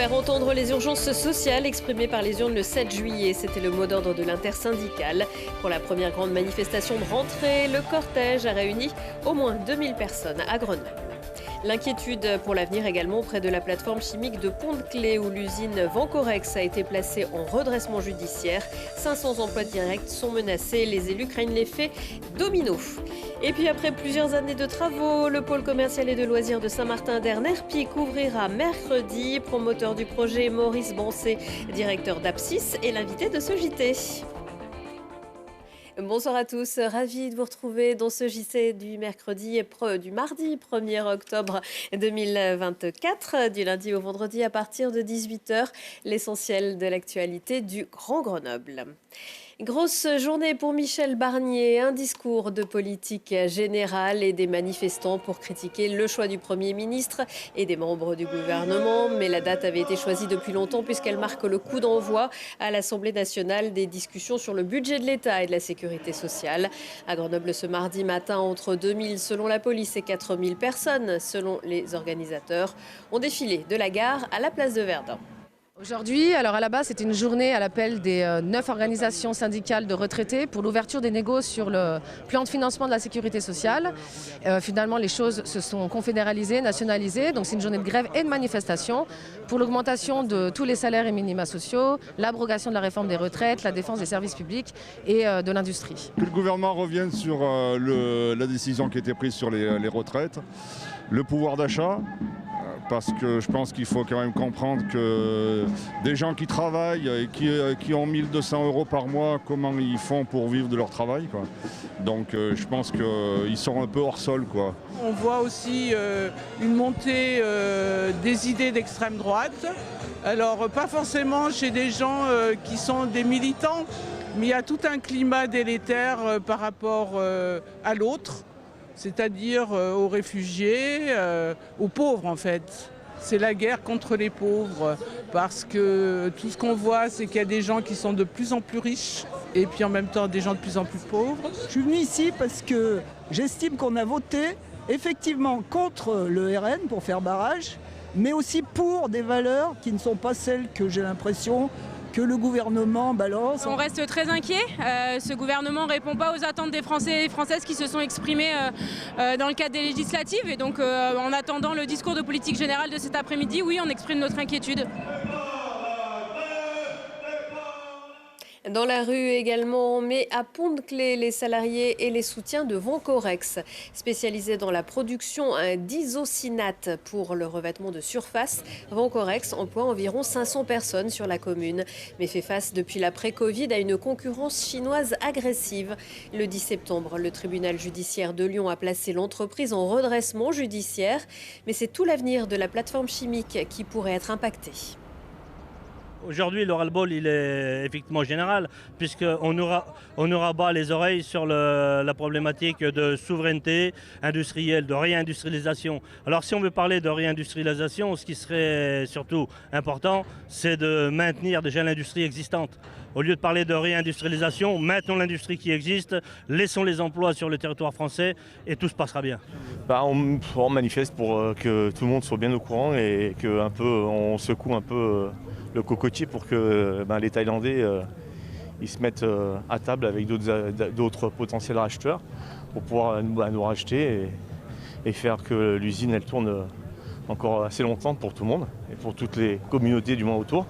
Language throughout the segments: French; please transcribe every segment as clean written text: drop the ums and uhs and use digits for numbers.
Faire entendre les urgences sociales exprimées par les urnes le 7 juillet, c'était le mot d'ordre de l'intersyndicale. Pour la première grande manifestation de rentrée, le cortège a réuni au moins 2000 personnes à Grenoble. L'inquiétude pour l'avenir également auprès de la plateforme chimique de Pont-de-Claix où l'usine Vancorex a été placée en redressement judiciaire. 500 emplois directs sont menacés. Les élus craignent l'effet domino. Et puis après plusieurs années de travaux, le pôle commercial et de loisirs de Saint-Martin-d'Ernerpic ouvrira mercredi. Promoteur du projet, Maurice Bancé, directeur d'Apsis, est l'invité de ce JT. Bonsoir à tous, ravi de vous retrouver dans ce JT du mardi 1er octobre 2024, du lundi au vendredi à partir de 18h, l'essentiel de l'actualité du Grand Grenoble. Grosse journée pour Michel Barnier, un discours de politique générale et des manifestants pour critiquer le choix du Premier ministre et des membres du gouvernement. Mais la date avait été choisie depuis longtemps puisqu'elle marque le coup d'envoi à l'Assemblée nationale des discussions sur le budget de l'État et de la sécurité sociale. À Grenoble ce mardi matin, entre 2000 selon la police et 4000 personnes selon les organisateurs ont défilé de la gare à la place de Verdun. Aujourd'hui, alors à la base, c'était une journée à l'appel des 9 organisations syndicales de retraités pour l'ouverture des négos sur le plan de financement de la sécurité sociale. Finalement, les choses se sont confédéralisées, nationalisées. Donc c'est une journée de grève et de manifestation pour l'augmentation de tous les salaires et minima sociaux, l'abrogation de la réforme des retraites, la défense des services publics et de l'industrie. Que le gouvernement revienne sur la décision qui a été prise sur les retraites, le pouvoir d'achat. Parce que je pense qu'il faut quand même comprendre que des gens qui travaillent et qui ont 1 200 € par mois, comment ils font pour vivre de leur travail, quoi. Donc je pense qu'ils sont un peu hors sol, quoi. On voit aussi une montée des idées d'extrême droite. Alors pas forcément chez des gens qui sont des militants, mais il y a tout un climat délétère par rapport à l'autre. C'est-à-dire aux réfugiés, aux pauvres en fait. C'est la guerre contre les pauvres parce que tout ce qu'on voit, c'est qu'il y a des gens qui sont de plus en plus riches et puis en même temps des gens de plus en plus pauvres. Je suis venu ici parce que j'estime qu'on a voté effectivement contre le RN pour faire barrage, mais aussi pour des valeurs qui ne sont pas celles que j'ai l'impression que le gouvernement balance. On reste très inquiet. Ce gouvernement ne répond pas aux attentes des Français et Françaises qui se sont exprimés dans le cadre des législatives. Et donc, en attendant le discours de politique générale de cet après-midi, oui, on exprime notre inquiétude. Dans la rue également, mais à Pont-de-Claix, les salariés et les soutiens de Vancorex, spécialisés dans la production d'isocyanate pour le revêtement de surface. Vancorex emploie environ 500 personnes sur la commune, mais fait face depuis l'après-Covid à une concurrence chinoise agressive. Le 10 septembre, le tribunal judiciaire de Lyon a placé l'entreprise en redressement judiciaire, mais c'est tout l'avenir de la plateforme chimique qui pourrait être impacté. Aujourd'hui, le ras-le-bol, il est effectivement général, puisqu'on nous rabat les oreilles sur la problématique de souveraineté industrielle, de réindustrialisation. Alors si on veut parler de réindustrialisation, ce qui serait surtout important, c'est de maintenir déjà l'industrie existante. Au lieu de parler de réindustrialisation, maintenons l'industrie qui existe, laissons les emplois sur le territoire français et tout se passera bien. On manifeste pour que tout le monde soit bien au courant et qu'on secoue un peu le cocotier pour que les Thaïlandais ils se mettent à table avec d'autres potentiels racheteurs pour pouvoir nous racheter et faire que l'usine elle tourne encore assez longtemps pour tout le monde et pour toutes les communautés du moins autour.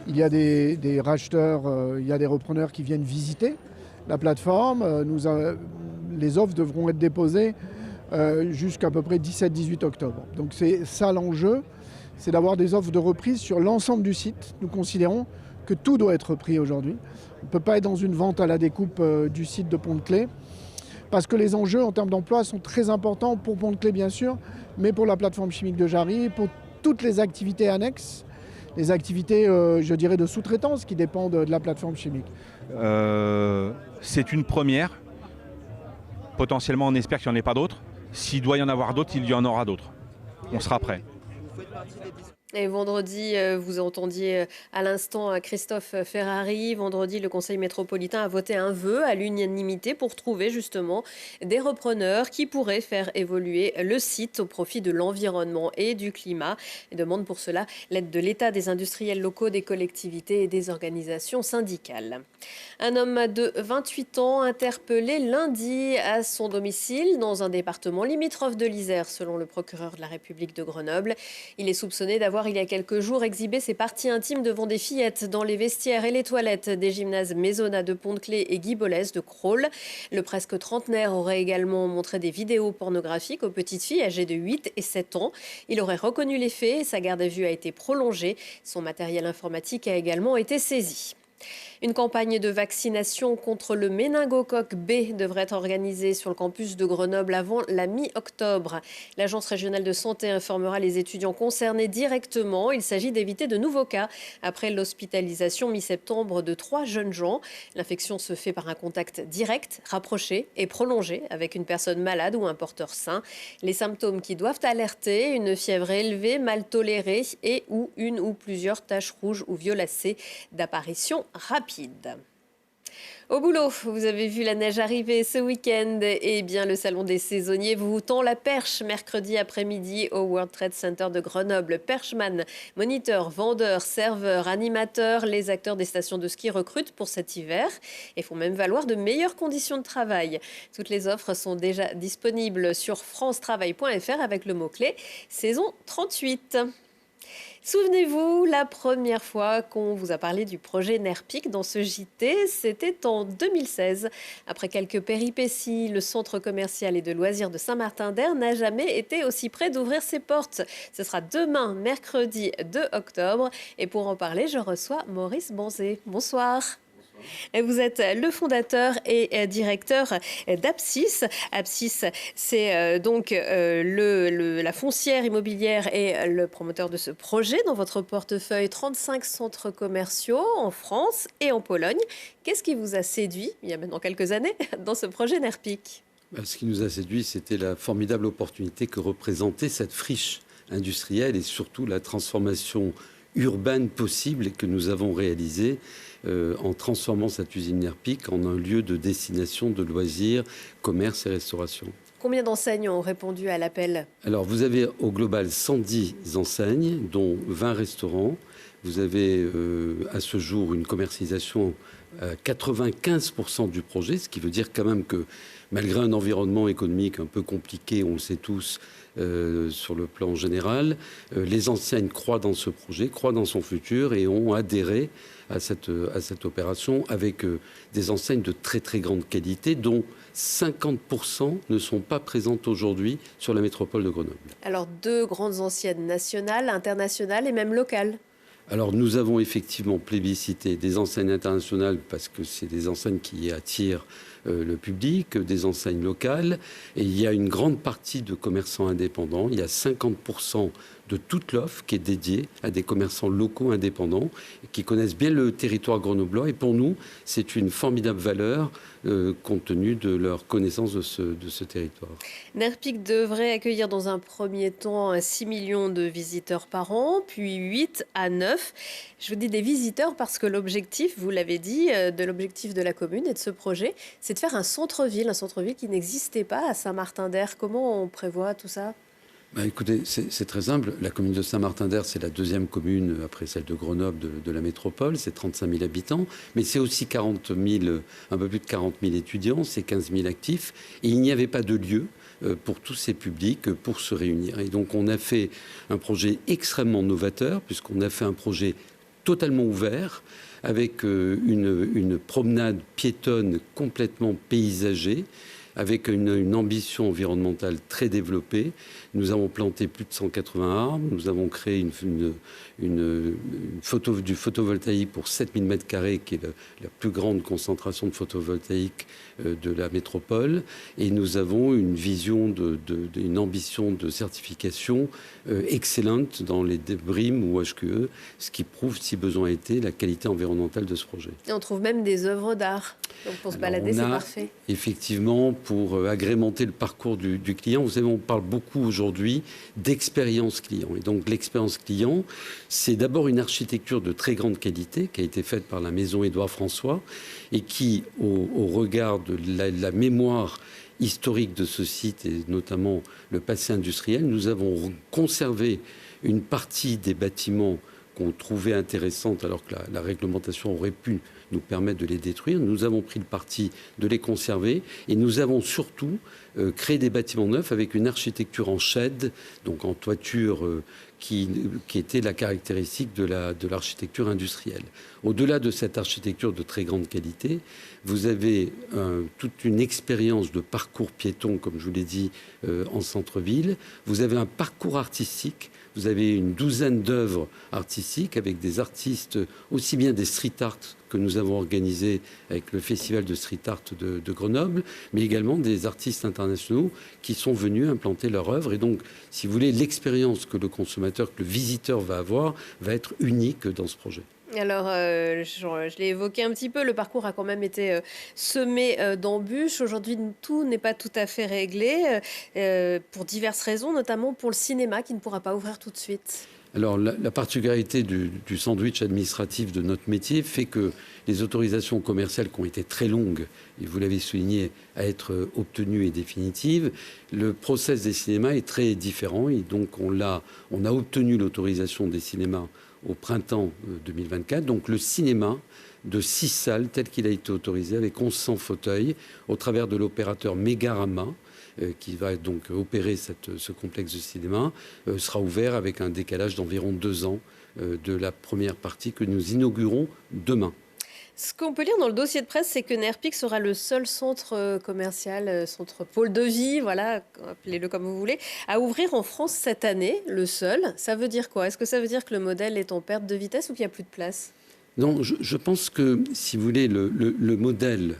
Il y a des racheteurs, il y a des repreneurs qui viennent visiter la plateforme. Les offres devront être déposées jusqu'à peu près 17-18 octobre. Donc c'est ça l'enjeu, c'est d'avoir des offres de reprise sur l'ensemble du site. Nous considérons que tout doit être repris aujourd'hui. On ne peut pas être dans une vente à la découpe du site de Pont-de-Claix parce que les enjeux en termes d'emploi sont très importants pour Pont-de-Claix bien sûr, mais pour la plateforme chimique de Jarry, pour toutes les activités annexes. Les activités, je dirais, de sous-traitance qui dépendent de la plateforme chimique. C'est une première. Potentiellement, on espère qu'il n'y en ait pas d'autres. S'il doit y en avoir d'autres, il y en aura d'autres. On sera prêt. Et vendredi, vous entendiez à l'instant Christophe Ferrari. Vendredi, le Conseil métropolitain a voté un vœu à l'unanimité pour trouver justement des repreneurs qui pourraient faire évoluer le site au profit de l'environnement et du climat. Il demande pour cela l'aide de l'État, des industriels locaux, des collectivités et des organisations syndicales. Un homme de 28 ans interpellé lundi à son domicile dans un département limitrophe de l'Isère, selon le procureur de la République de Grenoble. Il est soupçonné d'avoir il y a quelques jours exhibé ses parties intimes devant des fillettes dans les vestiaires et les toilettes des gymnases Maisonna de Pont-de-Claix et Guy Bollès de Crolles. Le presque trentenaire aurait également montré des vidéos pornographiques aux petites filles âgées de 8 et 7 ans. Il aurait reconnu les faits et sa garde à vue a été prolongée. Son matériel informatique a également été saisi. Une campagne de vaccination contre le méningocoque B devrait être organisée sur le campus de Grenoble avant la mi-octobre. L'Agence régionale de santé informera les étudiants concernés directement. Il s'agit d'éviter de nouveaux cas après l'hospitalisation mi-septembre de 3 jeunes gens. L'infection se fait par un contact direct, rapproché et prolongé avec une personne malade ou un porteur sain. Les symptômes qui doivent alerter: une fièvre élevée, mal tolérée et ou une ou plusieurs taches rouges ou violacées d'apparition rapide. Au boulot, vous avez vu la neige arriver ce week-end. Eh bien, le salon des saisonniers vous tend la perche mercredi après-midi au World Trade Center de Grenoble. Perchman, moniteurs, vendeurs, serveurs, animateurs, les acteurs des stations de ski recrutent pour cet hiver et font même valoir de meilleures conditions de travail. Toutes les offres sont déjà disponibles sur francetravail.fr avec le mot-clé saison 38. Souvenez-vous, la première fois qu'on vous a parlé du projet NERPIC dans ce JT, c'était en 2016. Après quelques péripéties, le centre commercial et de loisirs de Saint-Martin-d'Hères n'a jamais été aussi près d'ouvrir ses portes. Ce sera demain, mercredi 2 octobre. Et pour en parler, je reçois Maurice Banzé. Bonsoir. Vous êtes le fondateur et directeur d'Apsis. Apsis, c'est donc la foncière immobilière et le promoteur de ce projet. Dans votre portefeuille, 35 centres commerciaux en France et en Pologne. Qu'est-ce qui vous a séduit, il y a maintenant quelques années, dans ce projet NERPIC ? Ce qui nous a séduit, c'était la formidable opportunité que représentait cette friche industrielle et surtout la transformation urbaine possible que nous avons réalisée en transformant cette usine NERPIC en un lieu de destination de loisirs, commerce et restauration. Combien d'enseignes ont répondu à l'appel ? Alors, vous avez au global 110 enseignes, dont 20 restaurants. Vous avez à ce jour une commercialisation à 95% du projet, ce qui veut dire quand même que malgré un environnement économique un peu compliqué, on le sait tous, sur le plan général, les enseignes croient dans ce projet, croient dans son futur et ont adhéré à cette opération avec des enseignes de très très grande qualité dont 50% ne sont pas présentes aujourd'hui sur la métropole de Grenoble. Alors 2 grandes enseignes nationales, internationales et même locales. Alors nous avons effectivement plébiscité des enseignes internationales parce que c'est des enseignes qui attirent le public, des enseignes locales. Et il y a une grande partie de commerçants indépendants. Il y a 50% de toute l'offre qui est dédiée à des commerçants locaux indépendants qui connaissent bien le territoire grenoblois. Et pour nous, c'est une formidable valeur compte tenu de leur connaissance de ce territoire. NERPIC devrait accueillir dans un premier temps 6 millions de visiteurs par an, puis 8 à 9. Je vous dis des visiteurs parce que l'objectif, vous l'avez dit, de l'objectif de la commune et de ce projet, c'est de faire un centre-ville qui n'existait pas à Saint-Martin-d'Hères. Comment on prévoit tout ça ? Écoutez, c'est très simple. La commune de Saint-Martin-d'Hères, c'est la 2e commune après celle de Grenoble de la métropole. C'est 35 000 habitants, mais c'est aussi un peu plus de 40 000 étudiants, c'est 15 000 actifs. Et il n'y avait pas de lieu pour tous ces publics pour se réunir. Et donc on a fait un projet extrêmement novateur, puisqu'on a fait un projet totalement ouvert, avec une promenade piétonne complètement paysagée, avec une ambition environnementale très développée. Nous avons planté plus de 180 arbres, nous avons créé du photovoltaïque pour 7000 m², qui est la plus grande concentration de photovoltaïque de la métropole. Et nous avons une vision, une ambition de certification excellente dans les BREEAM ou HQE, ce qui prouve, si besoin était, la qualité environnementale de ce projet. Et on trouve même des œuvres d'art. Donc pour se balader, c'est parfait. Effectivement, pour agrémenter le parcours du client. Vous savez, on parle beaucoup aujourd'hui d'expérience client. Et donc l'expérience client, c'est d'abord une architecture de très grande qualité qui a été faite par la maison Édouard François et qui, au regard de la mémoire historique de ce site et notamment le passé industriel, nous avons conservé une partie des bâtiments qu'on trouvait intéressantes alors que la réglementation aurait pu nous permettre de les détruire. Nous avons pris le parti de les conserver et nous avons surtout créé des bâtiments neufs avec une architecture en shed, donc en toiture qui était la caractéristique de l'architecture industrielle. Au-delà de cette architecture de très grande qualité, vous avez toute une expérience de parcours piéton, comme je vous l'ai dit, en centre-ville. Vous avez un parcours artistique. Vous avez une douzaine d'œuvres artistiques avec des artistes, aussi bien des street art que nous avons organisé avec le Festival de street art de Grenoble, mais également des artistes internationaux qui sont venus implanter leur œuvre. Et donc, si vous voulez, l'expérience que le consommateur, que le visiteur va avoir, va être unique dans ce projet. Alors, je l'ai évoqué un petit peu, le parcours a quand même été semé d'embûches. Aujourd'hui, tout n'est pas tout à fait réglé, pour diverses raisons, notamment pour le cinéma qui ne pourra pas ouvrir tout de suite. Alors, la particularité du sandwich administratif de notre métier fait que les autorisations commerciales qui ont été très longues, et vous l'avez souligné, à être obtenues et définitives, le process des cinémas est très différent. Et donc, on a obtenu l'autorisation des cinémas au printemps 2024. Donc, le cinéma de 6 salles, tel qu'il a été autorisé, avec 1100 fauteuils, au travers de l'opérateur Megarama, qui va donc opérer ce complexe de cinéma, sera ouvert avec un décalage d'environ 2 ans de la première partie que nous inaugurons demain. Ce qu'on peut lire dans le dossier de presse, c'est que Nerpic sera le seul centre commercial, centre pôle de vie, voilà, appelez-le comme vous voulez, à ouvrir en France cette année, le seul. Ça veut dire quoi? Est-ce que ça veut dire que le modèle est en perte de vitesse ou qu'il n'y a plus de place? Non, je pense que, si vous voulez, le modèle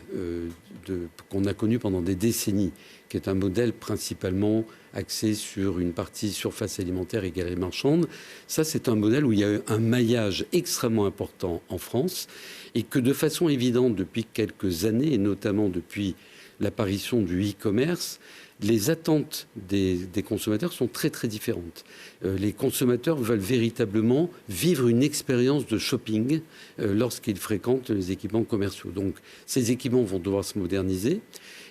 qu'on a connu pendant des décennies, qui est un modèle principalement axé sur une partie surface alimentaire et galerie marchande, ça c'est un modèle où il y a eu un maillage extrêmement important en France et que de façon évidente depuis quelques années, et notamment depuis l'apparition du e-commerce, les attentes des consommateurs sont très très différentes. Les consommateurs veulent véritablement vivre une expérience de shopping lorsqu'ils fréquentent les équipements commerciaux. Donc ces équipements vont devoir se moderniser.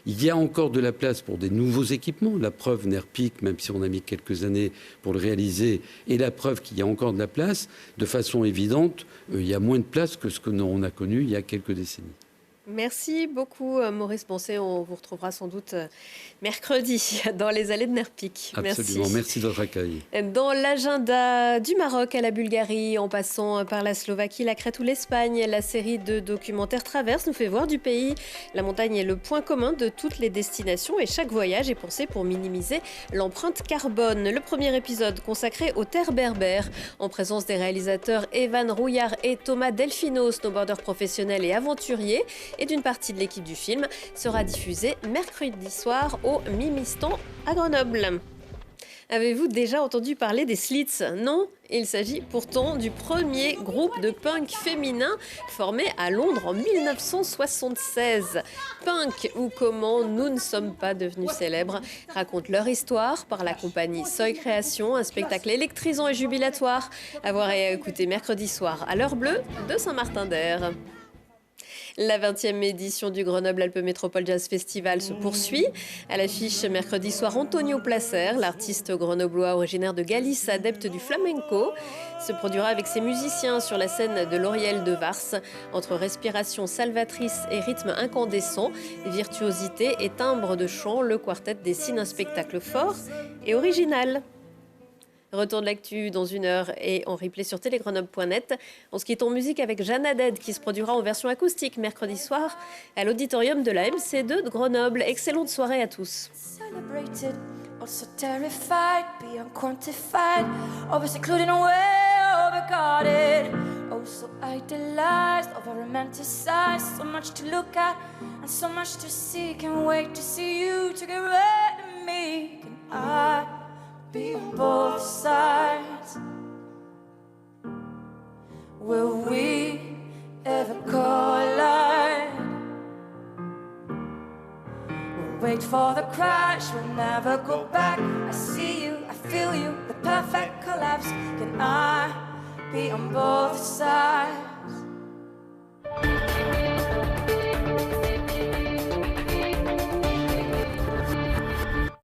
Il y a encore de la place pour des nouveaux équipements. La preuve Nerpic, même si on a mis quelques années pour le réaliser, est la preuve qu'il y a encore de la place. De façon évidente, il y a moins de place que ce que l'on a connu il y a quelques décennies. Merci beaucoup Maurice Boncet. On vous retrouvera sans doute mercredi dans les allées de Nerpic. Absolument, merci de votre accueil. Dans l'agenda du Maroc à la Bulgarie, en passant par la Slovaquie, la Crète ou l'Espagne, la série de documentaires Traverse nous fait voir du pays. La montagne est le point commun de toutes les destinations et chaque voyage est pensé pour minimiser l'empreinte carbone. Le premier épisode consacré aux terres berbères, en présence des réalisateurs Evan Rouillard et Thomas Delfino, snowboarders professionnels et aventuriers, et d'une partie de l'équipe du film, sera diffusée mercredi soir au Mimistan à Grenoble. Avez-vous déjà entendu parler des Slits? Non? Il s'agit pourtant du premier groupe de punk féminin formé à Londres en 1976. Punk ou comment nous ne sommes pas devenus célèbres racontent leur histoire par la compagnie Soy Création, un spectacle électrisant et jubilatoire à voir et à écouter mercredi soir à l'heure bleue de Saint-Martin-d'Air. La 20e édition du Grenoble Alpes Métropole Jazz Festival se poursuit. À l'affiche mercredi soir, Antonio Placer, l'artiste grenoblois originaire de Galice, adepte du flamenco, se produira avec ses musiciens sur la scène de l'Oriel de Vars. Entre respiration salvatrice et rythme incandescent, virtuosité et timbre de chant, le quartet dessine un spectacle fort et original. Retour de l'actu dans 1 heure et en replay sur télégrenoble.net. On se quitte en musique avec Jeanne Haddad qui se produira en version acoustique mercredi soir à l'auditorium de la MC2 de Grenoble. Excellente soirée à tous. Also terrified, beyond quantified, over-secluded and well overguarded. Oh, so idealized, over-romanticized, so much to look at and so much to see. Can't wait to see you to get rid of me. Can I be on both sides? Will we ever collide? wait for the crash, we'll never go back. I see you, I feel you, the perfect collapse. Can I be on both sides?